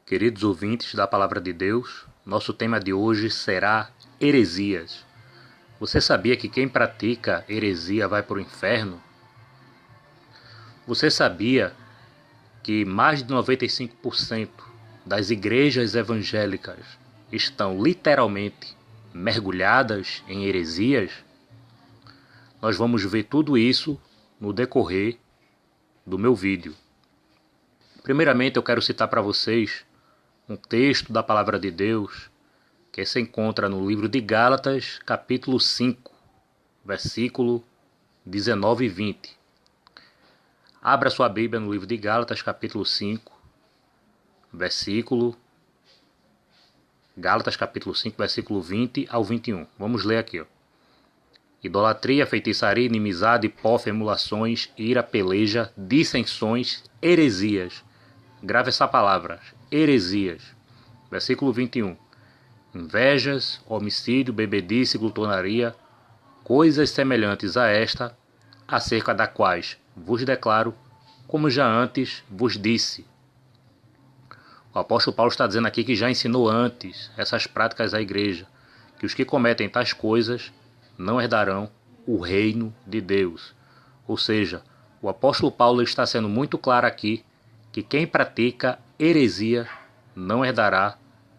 Queridos ouvintes da Palavra de Deus, nosso tema de hoje será heresias. Você sabia que quem pratica heresia vai para o inferno? Você sabia que mais de 95% das igrejas evangélicas estão literalmente mergulhadas em heresias? Nós vamos ver tudo isso no decorrer do meu vídeo. Primeiramente, eu quero citar para vocês um texto da Palavra de Deus que se encontra no livro de Gálatas, capítulo 5, versículo 19 e 20. Abra sua Bíblia no livro de Gálatas, capítulo 5, versículo 20 ao 21. Vamos ler aqui, ó. Idolatria, feitiçaria, inimizade, hipófia, emulações, ira, peleja, dissensões, heresias. Grave essa palavra, heresias. Versículo 21. Invejas, homicídio, bebedice, glutonaria, coisas semelhantes a esta, acerca das quais vos declaro, como já antes vos disse. O apóstolo Paulo está dizendo aqui que já ensinou antes essas práticas à igreja, que os que cometem tais coisas não herdarão o reino de Deus. Ou seja, o apóstolo Paulo está sendo muito claro aqui que quem pratica heresia não herdará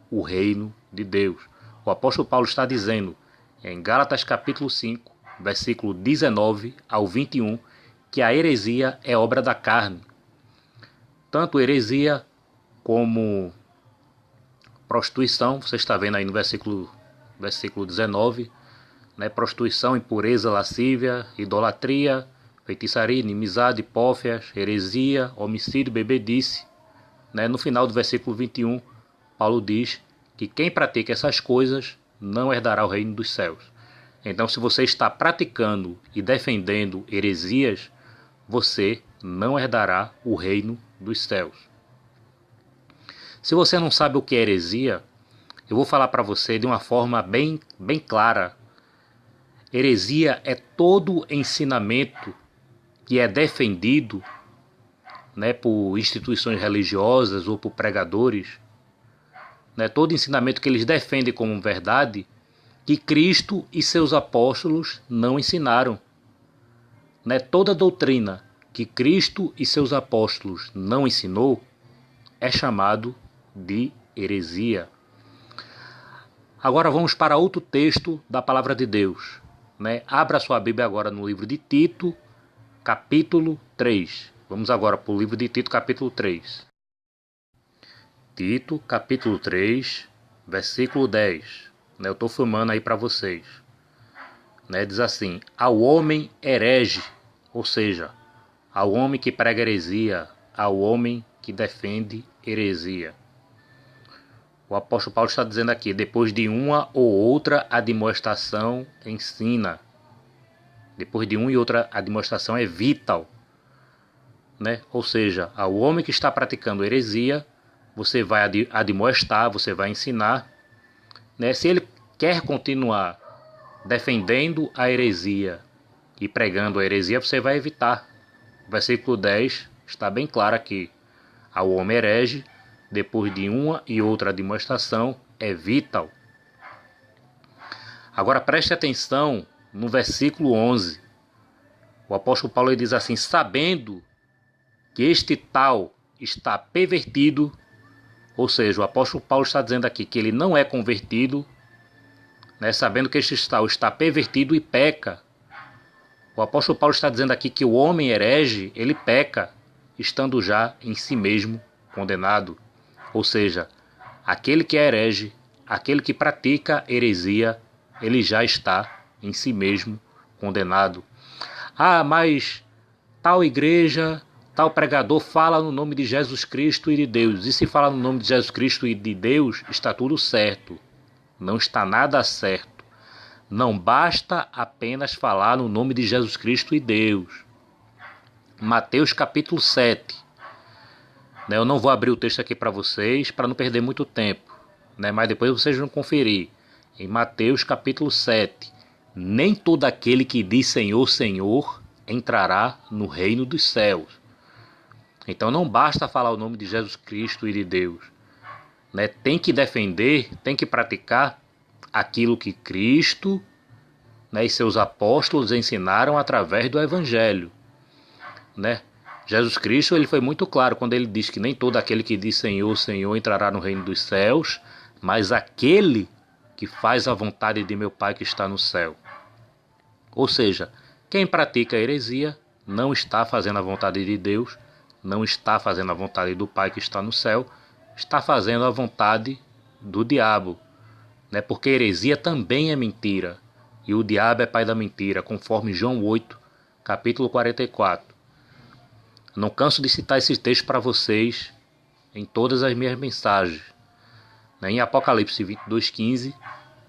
o reino de Deus. O apóstolo Paulo está dizendo em Gálatas capítulo 5, versículo 19 ao 21, que a heresia é obra da carne. Tanto heresia como prostituição, você está vendo aí no versículo 19, né? Prostituição, impureza, lascívia, idolatria, feitiçaria, inimizade, hipófias, heresia, homicídio, bebedice. Né? No final do versículo 21, Paulo diz que quem pratica essas coisas não herdará o reino dos céus. Então, se você está praticando e defendendo heresias, você não herdará o reino dos céus. Se você não sabe o que é heresia, eu vou falar para você de uma forma bem clara. Heresia é todo ensinamento que é defendido, né, por instituições religiosas ou por pregadores, né, todo ensinamento que eles defendem como verdade, que Cristo e seus apóstolos não ensinaram. Né, toda doutrina que Cristo e seus apóstolos não ensinou é chamado de heresia. Agora vamos para outro texto da Palavra de Deus. Né? Abra sua Bíblia agora no livro de Tito, capítulo 3. Vamos agora para o livro de Tito, capítulo 3. Tito, capítulo 3, versículo 10. Né? Eu estou filmando aí para vocês. Né? Diz assim: ao homem herege, ou seja, ao homem que prega heresia, ao homem que defende heresia. O apóstolo Paulo está dizendo aqui, depois de uma ou outra admoestação, ensina. Depois de uma e outra admoestação é vital. Né? Ou seja, ao homem que está praticando heresia, você vai admoestar, você vai ensinar. Né? Se ele quer continuar defendendo a heresia e pregando a heresia, você vai evitar. O versículo 10 está bem claro aqui. Ao homem herege, depois de uma e outra admoestação, é vital. Agora preste atenção no versículo 11. O apóstolo Paulo diz assim: sabendo que este tal está pervertido, ou seja, o apóstolo Paulo está dizendo aqui que ele não é convertido, né, sabendo que este tal está pervertido e peca. O apóstolo Paulo está dizendo aqui que o homem herege, ele peca, estando já em si mesmo condenado. Ou seja, aquele que é herege, aquele que pratica heresia, ele já está em si mesmo condenado. Ah, mas tal igreja, tal pregador fala no nome de Jesus Cristo e de Deus. E se fala no nome de Jesus Cristo e de Deus, está tudo certo. Não está nada certo. Não basta apenas falar no nome de Jesus Cristo e Deus. Mateus capítulo 7. Eu não vou abrir o texto aqui para vocês, para não perder muito tempo. Mas depois vocês vão conferir. Em Mateus capítulo 7. Nem todo aquele que diz Senhor, Senhor, entrará no reino dos céus. Então não basta falar o nome de Jesus Cristo e de Deus. né, tem que defender, tem que praticar aquilo que Cristo, né, e seus apóstolos ensinaram através do Evangelho, né? Jesus Cristo, ele foi muito claro quando ele diz que nem todo aquele que diz Senhor, Senhor entrará no reino dos céus, mas aquele que faz a vontade de meu Pai que está no céu. Ou seja, quem pratica a heresia não está fazendo a vontade de Deus, não está fazendo a vontade do Pai que está no céu, está fazendo a vontade do diabo, né? Porque heresia também é mentira, e o diabo é pai da mentira, conforme João 8, capítulo 44. Não canso de citar esse texto para vocês em todas as minhas mensagens. Em Apocalipse 22:15,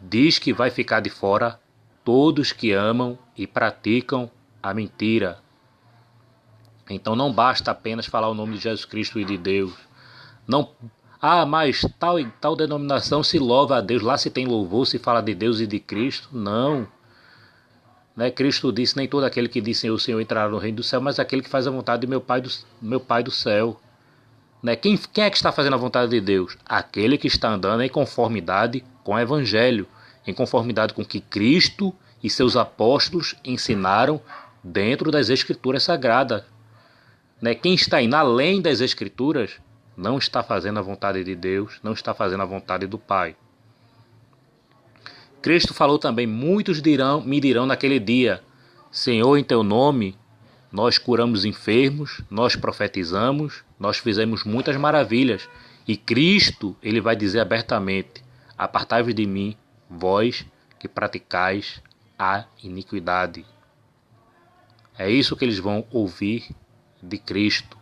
diz que vai ficar de fora todos que amam e praticam a mentira. Então não basta apenas falar o nome de Jesus Cristo e de Deus. Não, mas tal denominação se louva a Deus, lá se tem louvor, se fala de Deus e de Cristo. Não. Né? Cristo disse, nem todo aquele que diz Senhor, Senhor entrará no reino do céu, mas aquele que faz a vontade de meu Pai do céu. Né? Quem é que está fazendo a vontade de Deus? Aquele que está andando em conformidade com o Evangelho, em conformidade com o que Cristo e seus apóstolos ensinaram dentro das Escrituras Sagradas. Né? Quem está indo além das Escrituras não está fazendo a vontade de Deus, não está fazendo a vontade do Pai. Cristo falou também, muitos me dirão naquele dia, Senhor, em teu nome, nós curamos enfermos, nós profetizamos, nós fizemos muitas maravilhas. E Cristo, ele vai dizer abertamente, apartai-vos de mim, vós que praticais a iniquidade. É isso que eles vão ouvir de Cristo.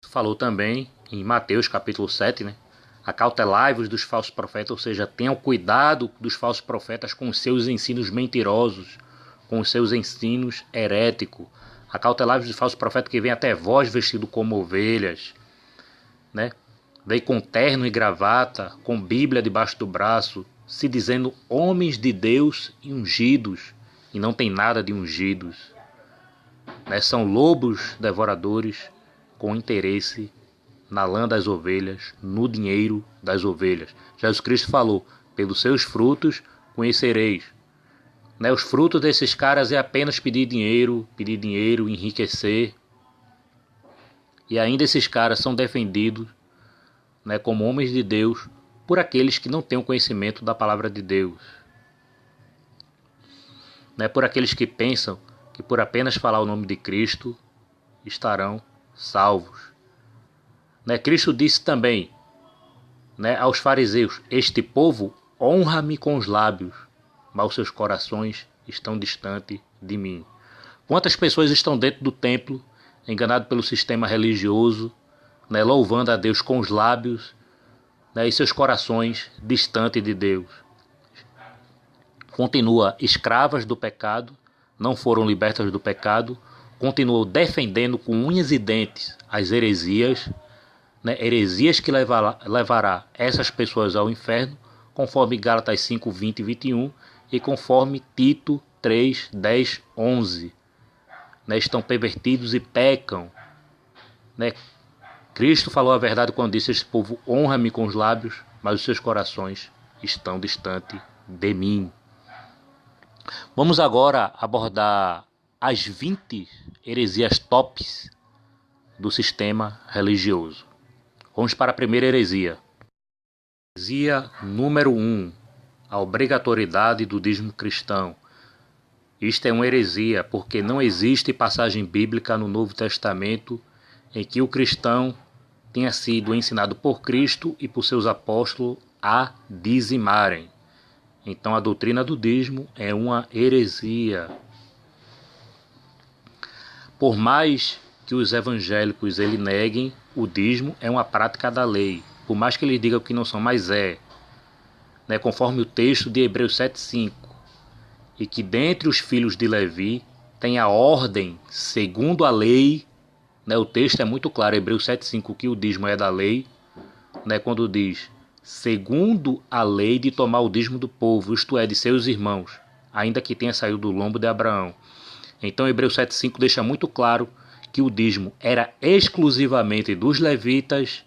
Falou também em Mateus capítulo 7, né? Acautelai-vos dos falsos profetas, ou seja, tenham cuidado dos falsos profetas com os seus ensinos mentirosos, com os seus ensinos heréticos. Acautelai-vos dos falsos profetas que vêm até vós vestido como ovelhas, né? Vem com terno e gravata, com Bíblia debaixo do braço, se dizendo homens de Deus e ungidos, e não tem nada de ungidos. Né? São lobos devoradores com interesse na lã das ovelhas, no dinheiro das ovelhas. Jesus Cristo falou, pelos seus frutos conhecereis. Né? Os frutos desses caras é apenas pedir dinheiro, enriquecer. E ainda esses caras são defendidos, né, como homens de Deus por aqueles que não têm o conhecimento da palavra de Deus. Né? Por aqueles que pensam que por apenas falar o nome de Cristo estarão salvos. Né? Cristo disse também, né, aos fariseus, este povo honra-me com os lábios, mas os seus corações estão distantes de mim. Quantas pessoas estão dentro do templo, enganadas pelo sistema religioso, né, louvando a Deus com os lábios, né, e seus corações distantes de Deus? Continua escravas do pecado, não foram libertas do pecado, continuam defendendo com unhas e dentes as heresias, né, heresias que levará essas pessoas ao inferno, conforme Gálatas 5, 20 e 21, e conforme Tito 3, 10, 11. Né, estão pervertidos e pecam. Né? Cristo falou a verdade quando disse, esse povo honra-me com os lábios, mas os seus corações estão distantes de mim. Vamos agora abordar as 20 heresias tops do sistema religioso. Vamos para a primeira heresia. Heresia número 1. A obrigatoriedade do dízimo cristão. Isto é uma heresia, porque não existe passagem bíblica no Novo Testamento em que o cristão tenha sido ensinado por Cristo e por seus apóstolos a dizimarem. Então a doutrina do dízimo é uma heresia. Por mais que os evangélicos ele neguem, o dízimo é uma prática da lei. Por mais que eles digam que não são, mas é. Né, conforme o texto de Hebreus 7,5. E que dentre os filhos de Levi tem a ordem segundo a lei. Né, o texto é muito claro, Hebreus 7,5, que o dízimo é da lei. Né, quando diz, segundo a lei de tomar o dízimo do povo, isto é, de seus irmãos, ainda que tenha saído do lombo de Abraão. Então Hebreus 7,5 deixa muito claro que o dízimo era exclusivamente dos levitas,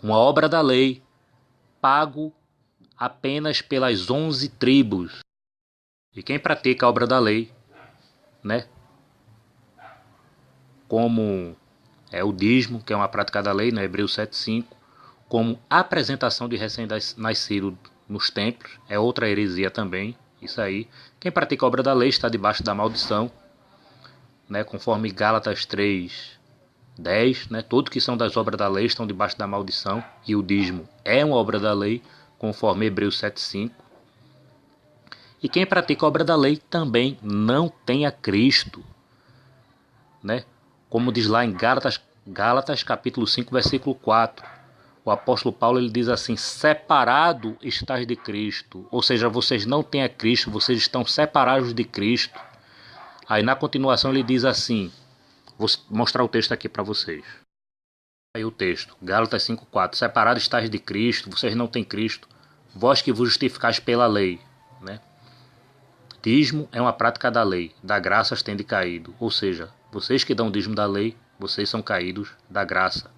uma obra da lei, pago apenas pelas 11 tribos. E quem pratica a obra da lei, né, como é o dízimo, que é uma prática da lei, né, Hebreus 7:5, como apresentação de recém-nascido nos templos, é outra heresia também, isso aí. Quem pratica a obra da lei está debaixo da maldição, né, conforme Gálatas 3:10, né, todos que são das obras da lei estão debaixo da maldição, e o dízimo é uma obra da lei, conforme Hebreus 7:5. E quem pratica a obra da lei também não tem a Cristo, né? Como diz lá em Gálatas capítulo 5, versículo 4. O apóstolo Paulo ele diz assim: separado estás de Cristo. Ou seja, vocês não têm a Cristo, vocês estão separados de Cristo. Aí na continuação ele diz assim, vou mostrar o texto aqui para vocês. Aí o texto, Gálatas 5:4. Separado estás de Cristo, vocês não têm Cristo, vós que vos justificais pela lei, né? Dízimo é uma prática da lei, da graça tende caído. Ou seja, vocês que dão dízimo da lei, vocês são caídos da graça.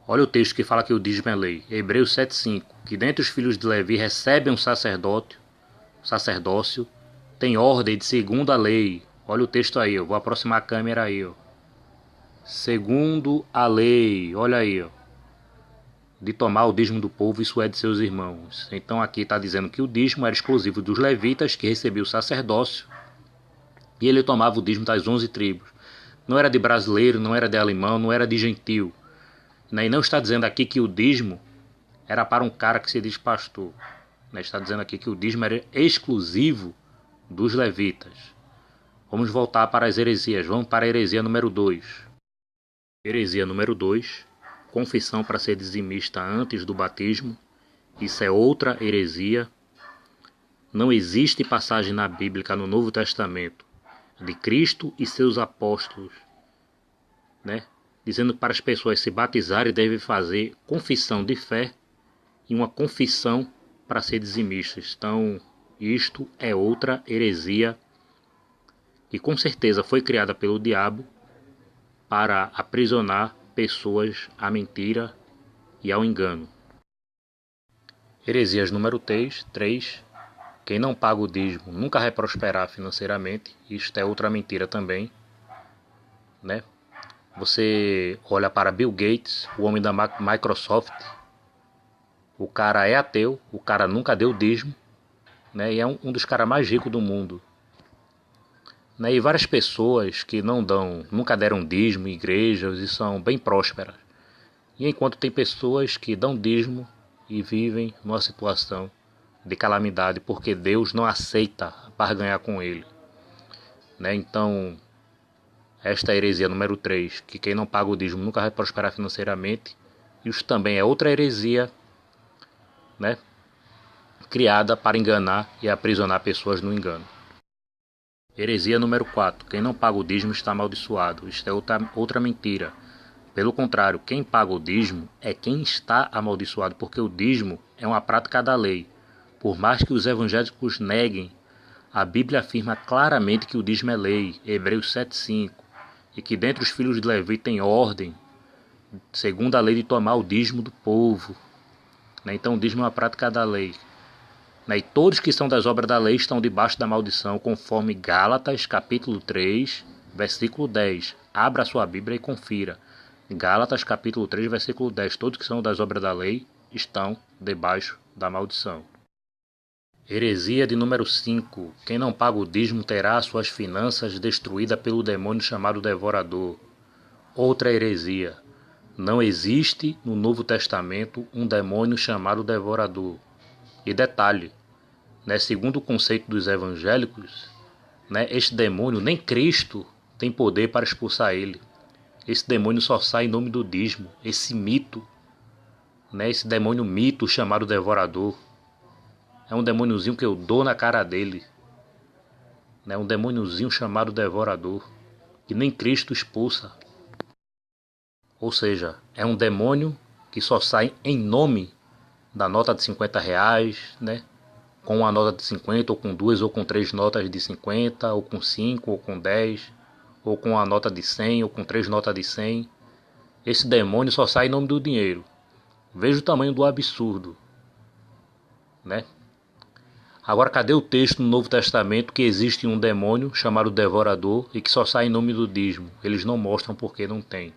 Olha o texto que fala que o dízimo é lei. Hebreus 7:5. Que dentre os filhos de Levi recebem um sacerdócio, tem ordem de segundo a lei. Olha o texto aí, eu vou aproximar a câmera aí, ó. Segundo a lei, olha aí, ó. De tomar o dízimo do povo, isso é de seus irmãos. Então aqui está dizendo que o dízimo era exclusivo dos levitas, que recebiam o sacerdócio, e ele tomava o dízimo das 11 tribos. Não era de brasileiro, não era de alemão, não era de gentil. E não está dizendo aqui que o dízimo era para um cara que se diz pastor. Está dizendo aqui que o dízimo era exclusivo dos levitas. Vamos voltar para as heresias. Vamos para a heresia número 2. Heresia número 2. Confissão para ser dizimista antes do batismo. Isso é outra heresia. Não existe passagem na Bíblia, no Novo Testamento, de Cristo e seus apóstolos, né, dizendo que para as pessoas se batizarem devem fazer confissão de fé e uma confissão para ser dizimistas. Então, isto é outra heresia que com certeza foi criada pelo diabo para aprisionar pessoas à mentira e ao engano. Heresias número 3. Quem não paga o dízimo nunca vai prosperar financeiramente. Isto é outra mentira também, né? Você olha para Bill Gates, o homem da Microsoft. O cara é ateu, o cara nunca deu dízimo, né? E é um dos caras mais ricos do mundo. Né? E várias pessoas que nunca deram dízimo em igrejas e são bem prósperas. E enquanto tem pessoas que dão dízimo e vivem numa situação de calamidade porque Deus não aceita barganhar com ele, né? Então, esta é a heresia número 3, que quem não paga o dízimo nunca vai prosperar financeiramente. Isso também é outra heresia, né, criada para enganar e aprisionar pessoas no engano. Heresia número 4. Quem não paga o dízimo está amaldiçoado. Isto é outra mentira. Pelo contrário, quem paga o dízimo é quem está amaldiçoado, porque o dízimo é uma prática da lei. Por mais que os evangélicos neguem, a Bíblia afirma claramente que o dízimo é lei, Hebreus 7:5, e que dentre os filhos de Levi tem ordem, segundo a lei, de tomar o dízimo do povo. Então o dízimo é uma prática da lei. E todos que são das obras da lei estão debaixo da maldição, conforme Gálatas capítulo 3, versículo 10. Abra a sua Bíblia e confira. Gálatas capítulo 3, versículo 10. Todos que são das obras da lei estão debaixo da maldição. Heresia de número 5. Quem não paga o dízimo terá suas finanças destruídas pelo demônio chamado Devorador. Outra heresia. Não existe no Novo Testamento um demônio chamado Devorador. E detalhe, né, segundo o conceito dos evangélicos, né, este demônio, nem Cristo tem poder para expulsar ele. Esse demônio só sai em nome do dízimo. Esse mito, né, esse demônio mito chamado Devorador, é um demôniozinho que eu dou na cara dele. É um demôniozinho chamado Devorador, que nem Cristo expulsa. Ou seja, é um demônio que só sai em nome da nota de R$50, né? com uma nota de 50, ou com 2 ou com 3 notas de 50, ou com 5 ou com 10, ou com uma nota de 100 ou com 3 notas de 100. Esse demônio só sai em nome do dinheiro. Veja o tamanho do absurdo, né? Agora, cadê o texto no Novo Testamento que existe um demônio chamado Devorador e que só sai em nome do dízimo? Eles não mostram porque não tem.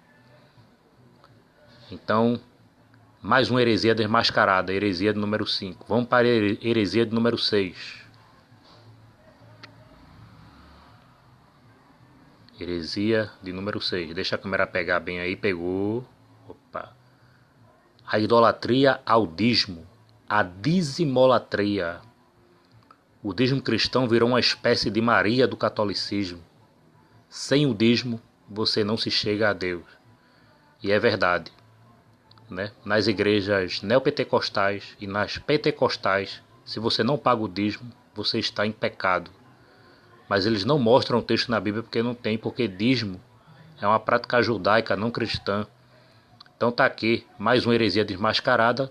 Então, mais uma heresia desmascarada, heresia de número 5. Vamos para a heresia de número 6. Heresia de número 6. Deixa a câmera pegar bem aí, pegou. Opa. A idolatria ao dízimo, a dizimolatria. O dízimo cristão virou uma espécie de Maria do catolicismo. Sem o dízimo, você não se chega a Deus. E é verdade, né? Nas igrejas neopentecostais e nas pentecostais, se você não paga o dízimo, você está em pecado. Mas eles não mostram o texto na Bíblia porque não tem, porque dízimo é uma prática judaica, não cristã. Então tá aqui mais uma heresia desmascarada.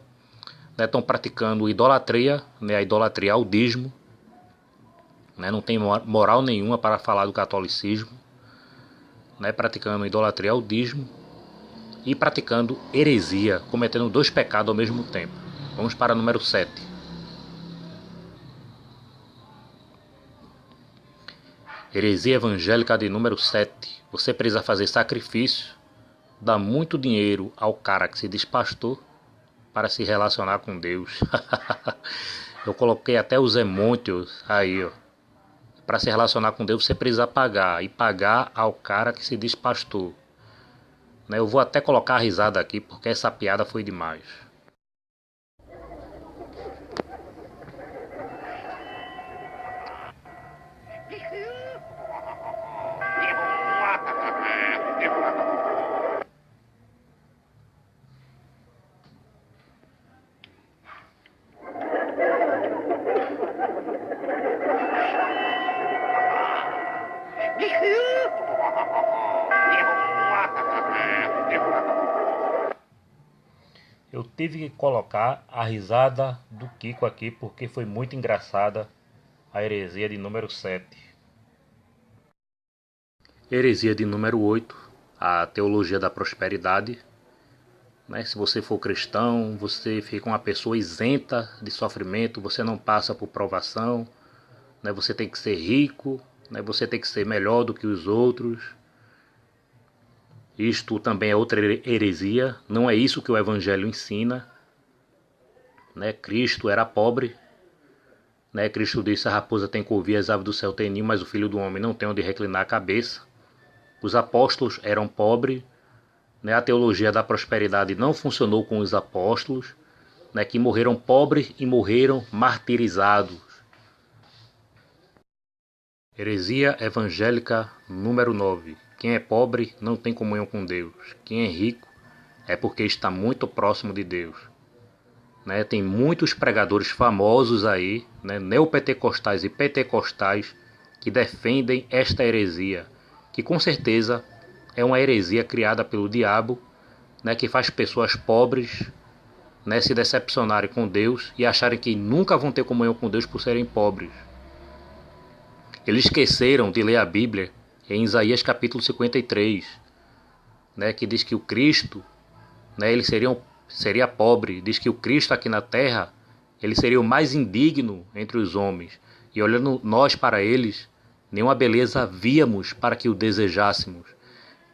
Estão praticando idolatria, né? A idolatria ao dízimo. Né? Não tem moral nenhuma para falar do catolicismo. Né? Praticando idolatria ao dízimo. E praticando heresia, cometendo 2 pecados ao mesmo tempo. Vamos para o número 7. Heresia evangélica de número 7. Você precisa fazer sacrifício, dar muito dinheiro ao cara que se diz pastor para se relacionar com Deus. Eu coloquei até os emôntios aí, ó. Para se relacionar com Deus você precisa pagar, e pagar ao cara que se diz pastor. Eu vou até colocar a risada aqui porque essa piada foi demais. Eu tive que colocar a risada do Kiko aqui porque foi muito engraçada a heresia de número 7. Heresia de número 8, a teologia da prosperidade. Se você for cristão, você fica uma pessoa isenta de sofrimento, você não passa por provação, você tem que ser rico, você tem que ser melhor do que os outros. Isto também é outra heresia, não é isso que o Evangelho ensina. Cristo era pobre. Cristo disse: a raposa tem que ouvir, as aves do céu têm ninho, mas o filho do homem não tem onde reclinar a cabeça. Os apóstolos eram pobres. A teologia da prosperidade não funcionou com os apóstolos, que morreram pobres e morreram martirizados. Heresia evangélica número 9. Quem é pobre não tem comunhão com Deus. Quem é rico é porque está muito próximo de Deus. Tem muitos pregadores famosos aí, neopentecostais e pentecostais, que defendem esta heresia, que com certeza é uma heresia criada pelo diabo, que faz pessoas pobres se decepcionarem com Deus e acharem que nunca vão ter comunhão com Deus por serem pobres. Eles esqueceram de ler a Bíblia em Isaías capítulo 53, que diz que o Cristo, ele seria pobre. Diz que o Cristo aqui na terra, ele seria o mais indigno entre os homens. E olhando nós para eles, nenhuma beleza víamos para que o desejássemos.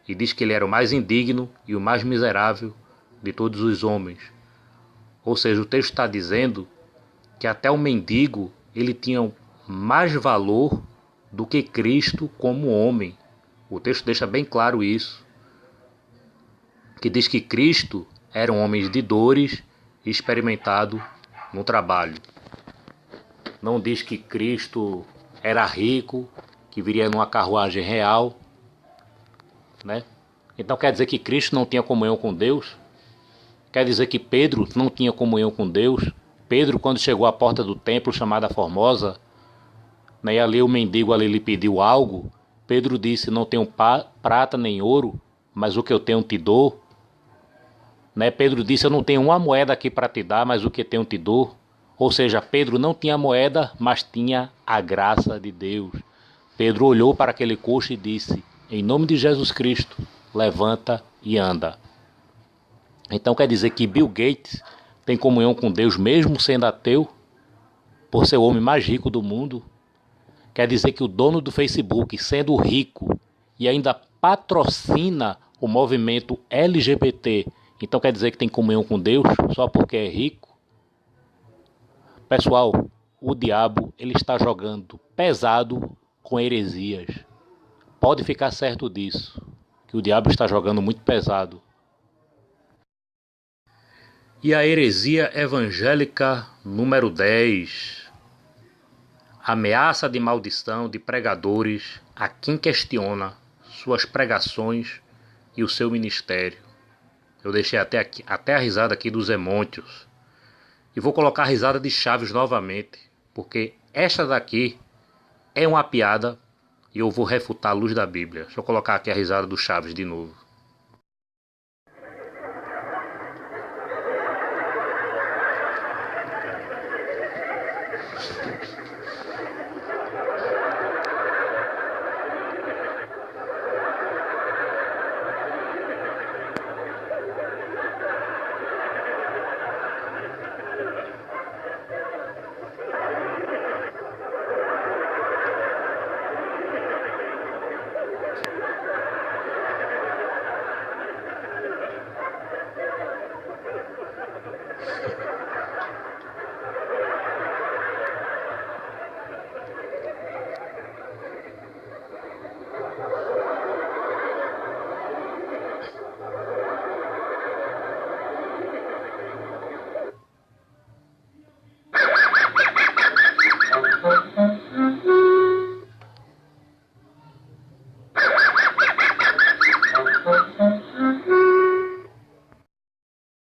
E diz que ele era o mais indigno e o mais miserável de todos os homens. Ou seja, o texto está dizendo que até o mendigo, ele tinha mais valor do que Cristo como homem. O texto deixa bem claro isso. Que diz que Cristo era um homem de dores e experimentado no trabalho. Não diz que Cristo era rico, que viria numa carruagem real. Então quer dizer que Cristo não tinha comunhão com Deus? Quer dizer que Pedro não tinha comunhão com Deus? Pedro, quando chegou à porta do templo chamada Formosa, e ali o mendigo ali lhe pediu algo, Pedro disse: não tenho prata nem ouro, mas o que eu tenho te dou. Pedro disse: eu não tenho uma moeda aqui para te dar, mas o que tenho te dou. Ou seja, Pedro não tinha moeda, mas tinha a graça de Deus. Pedro olhou para aquele coxo e disse: em nome de Jesus Cristo, levanta e anda. Então quer dizer que Bill Gates tem comunhão com Deus mesmo sendo ateu, por ser o homem mais rico do mundo? Quer dizer que o dono do Facebook, sendo rico e ainda patrocina o movimento LGBT, então quer dizer que tem comunhão com Deus só porque é rico? Pessoal, o diabo ele está jogando pesado com heresias. Pode ficar certo disso, que o diabo está jogando muito pesado. E a heresia evangélica número 10. Ameaça de maldição de pregadores a quem questiona suas pregações e o seu ministério. Eu deixei até a risada aqui dos emôntios. E vou colocar a risada de Chaves novamente, porque esta daqui é uma piada e eu vou refutar a luz da Bíblia. Deixa eu colocar aqui a risada do Chaves de novo.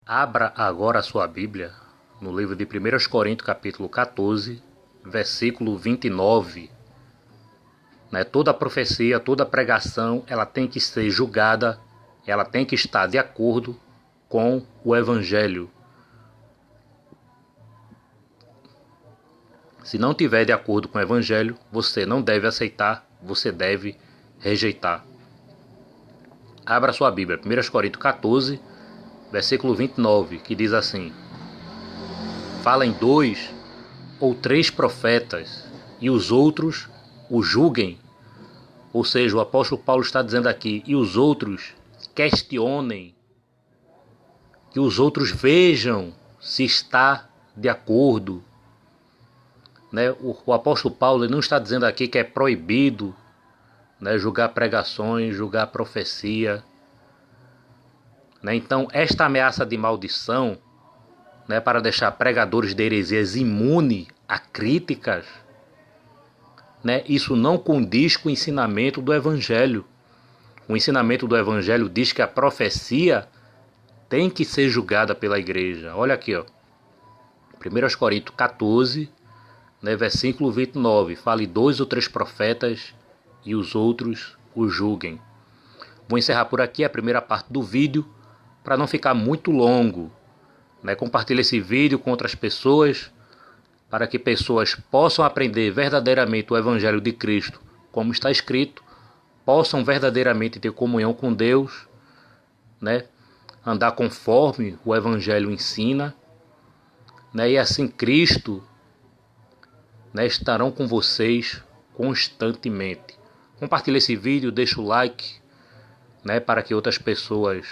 Abra agora a sua Bíblia no livro de 1 Coríntios capítulo 14, versículo 29. Toda profecia, toda pregação, ela tem que ser julgada, ela tem que estar de acordo com o Evangelho. Se não tiver de acordo com o Evangelho, você não deve aceitar, você deve rejeitar. Abra sua Bíblia, 1 Coríntios 14, versículo 29, que diz assim: falem 2 ou 3 profetas, e os outros o julguem. Ou seja, o apóstolo Paulo está dizendo aqui, e os outros questionem, que os outros vejam se está de acordo. O apóstolo Paulo ele não está dizendo aqui que é proibido julgar pregações, julgar profecia. Então, esta ameaça de maldição, para deixar pregadores de heresias imunes a críticas, isso não condiz com o ensinamento do Evangelho. O ensinamento do Evangelho diz que a profecia tem que ser julgada pela igreja. Olha aqui, 1 Coríntios 14, versículo 29. Fale 2 ou 3 profetas e os outros o julguem. Vou encerrar por aqui a primeira parte do vídeo, para não ficar muito longo. Compartilhe esse vídeo com outras pessoas, para que pessoas possam aprender verdadeiramente o Evangelho de Cristo, como está escrito, possam verdadeiramente ter comunhão com Deus, andar conforme o Evangelho ensina, e assim Cristo estarão com vocês constantemente. Compartilhe esse vídeo, deixa o like, para que outras pessoas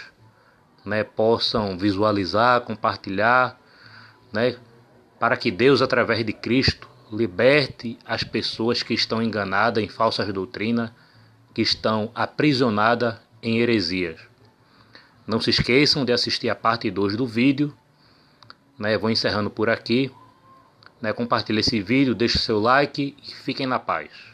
possam visualizar, compartilhar, para que Deus, através de Cristo, liberte as pessoas que estão enganadas em falsas doutrinas, que estão aprisionadas em heresias. Não se esqueçam de assistir a parte 2 do vídeo. Vou encerrando por aqui. Compartilhe esse vídeo, deixe seu like e fiquem na paz.